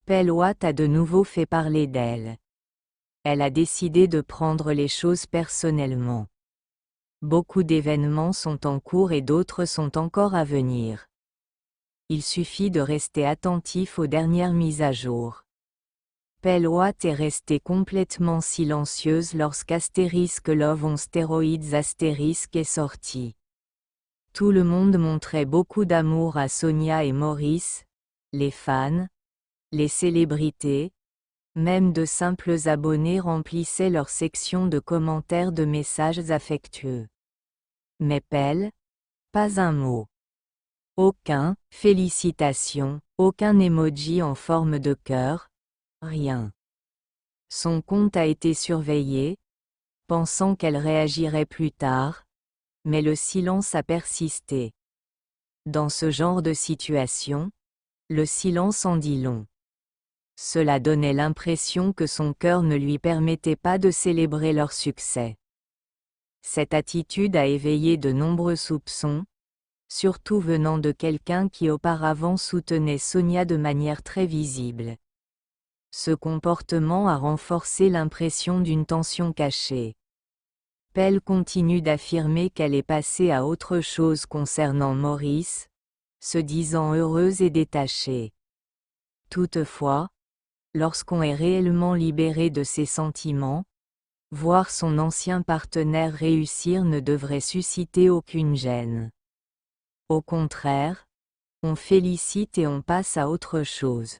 Pelle Watt a de nouveau fait parler d'elle. Elle a décidé de prendre les choses personnellement. Beaucoup d'événements sont en cours et d'autres sont encore à venir. Il suffit de rester attentif aux dernières mises à jour. Pelle Watt est restée complètement silencieuse lorsqu'Asterisk Love on Steroids Asterisk est sorti. Tout le monde montrait beaucoup d'amour à Sonia et Maurice, les fans, les célébrités, même de simples abonnés remplissaient leur section de commentaires de messages affectueux. Mais Pelle, pas un mot. Aucun « félicitations », aucun emoji en forme de cœur, rien. Son compte a été surveillé, pensant qu'elle réagirait plus tard, mais le silence a persisté. Dans ce genre de situation, le silence en dit long. Cela donnait l'impression que son cœur ne lui permettait pas de célébrer leur succès. Cette attitude a éveillé de nombreux soupçons, surtout venant de quelqu'un qui auparavant soutenait Sonia de manière très visible. Ce comportement a renforcé l'impression d'une tension cachée. Pelle continue d'affirmer qu'elle est passée à autre chose concernant Maurice, se disant heureuse et détachée. Toutefois, lorsqu'on est réellement libéré de ses sentiments, voir son ancien partenaire réussir ne devrait susciter aucune gêne. Au contraire, on félicite et on passe à autre chose.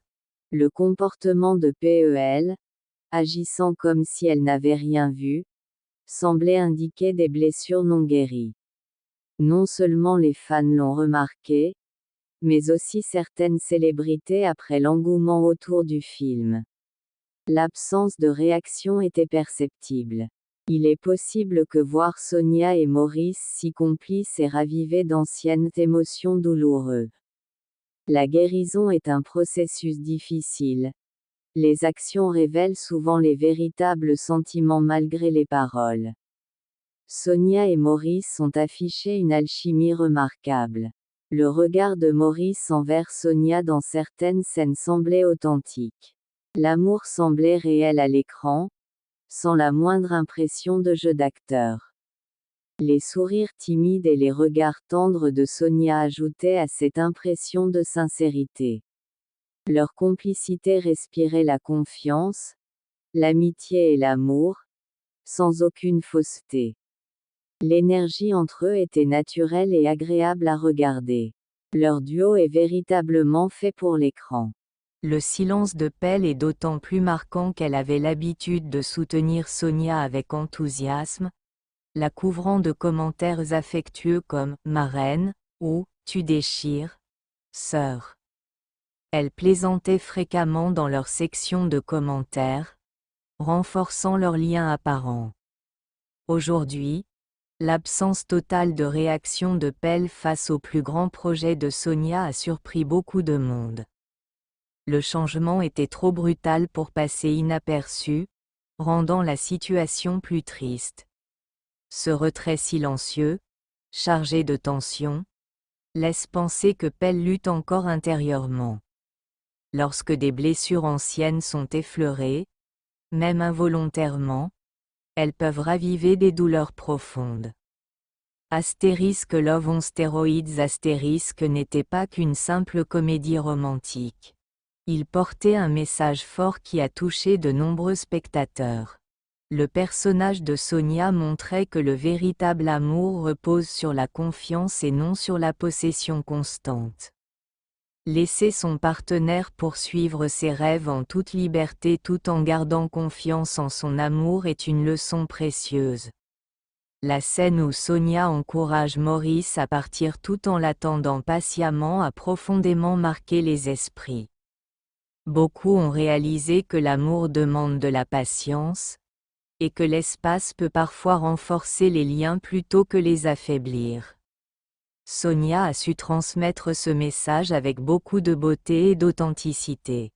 Le comportement de Pelle, agissant comme si elle n'avait rien vu, semblait indiquer des blessures non guéries. Non seulement les fans l'ont remarqué, mais aussi certaines célébrités après l'engouement autour du film. L'absence de réaction était perceptible. Il est possible que voir Sonia et Maurice si complices ait ravivé d'anciennes émotions douloureuses. La guérison est un processus difficile. Les actions révèlent souvent les véritables sentiments malgré les paroles. Sonia et Maurice ont affiché une alchimie remarquable. Le regard de Maurice envers Sonia dans certaines scènes semblait authentique. L'amour semblait réel à l'écran, sans la moindre impression de jeu d'acteur. Les sourires timides et les regards tendres de Sonia ajoutaient à cette impression de sincérité. Leur complicité respirait la confiance, l'amitié et l'amour, sans aucune fausseté. L'énergie entre eux était naturelle et agréable à regarder. Leur duo est véritablement fait pour l'écran. Le silence de Pelle est d'autant plus marquant qu'elle avait l'habitude de soutenir Sonia avec enthousiasme, la couvrant de commentaires affectueux comme « ma reine » ou « tu déchires, sœur ». Elle plaisantait fréquemment dans leur section de commentaires, renforçant leur lien apparent. Aujourd'hui, l'absence totale de réaction de Pelle face au plus grand projet de Sonia a surpris beaucoup de monde. Le changement était trop brutal pour passer inaperçu, rendant la situation plus triste. Ce retrait silencieux, chargé de tension, laisse penser que Pelle lutte encore intérieurement. Lorsque des blessures anciennes sont effleurées, même involontairement, elles peuvent raviver des douleurs profondes. Asterisk Love on Steroids Asterisk n'était pas qu'une simple comédie romantique. Il portait un message fort qui a touché de nombreux spectateurs. Le personnage de Sonia montrait que le véritable amour repose sur la confiance et non sur la possession constante. Laisser son partenaire poursuivre ses rêves en toute liberté tout en gardant confiance en son amour est une leçon précieuse. La scène où Sonia encourage Maurice à partir tout en l'attendant patiemment a profondément marqué les esprits. Beaucoup ont réalisé que l'amour demande de la patience, et que l'espace peut parfois renforcer les liens plutôt que les affaiblir. Sonia a su transmettre ce message avec beaucoup de beauté et d'authenticité.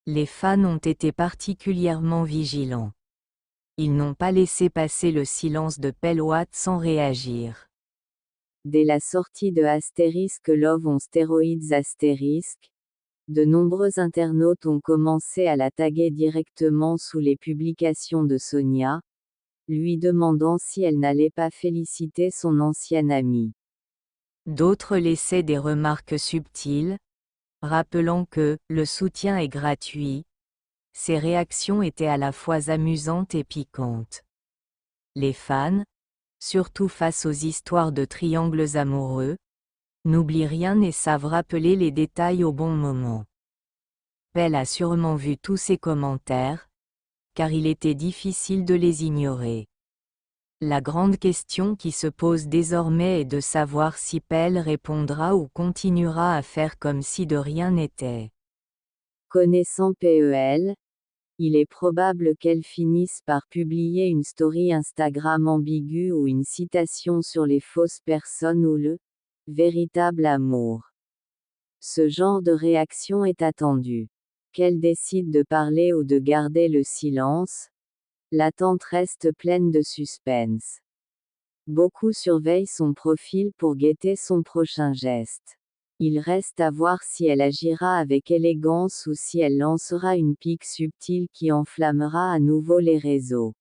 Les fans ont été particulièrement vigilants. Ils n'ont pas laissé passer le silence de Pelle Watt sans réagir. Dès la sortie de Asterisk Love on Steroids Asterisk, De nombreux internautes ont commencé à la taguer directement sous les publications de Sonia, lui demandant si elle n'allait pas féliciter son ancienne amie. D'autres laissaient des remarques subtiles, rappelant que « le soutien est gratuit ». Ces réactions étaient à la fois amusantes et piquantes. Les fans, surtout face aux histoires de triangles amoureux, n'oublient rien et savent rappeler les détails au bon moment. Pell a sûrement vu tous ces commentaires, car il était difficile de les ignorer. La grande question qui se pose désormais est de savoir si Pell répondra ou continuera à faire comme si de rien n'était. Connaissant Pell, il est probable qu'elle finisse par publier une story Instagram ambiguë ou une citation sur les fausses personnes ou le véritable amour. Ce genre de réaction est attendu. Qu'elle décide de parler ou de garder le silence, l'attente reste pleine de suspense. Beaucoup surveillent son profil pour guetter son prochain geste. Il reste à voir si elle agira avec élégance ou si elle lancera une pique subtile qui enflammera à nouveau les réseaux.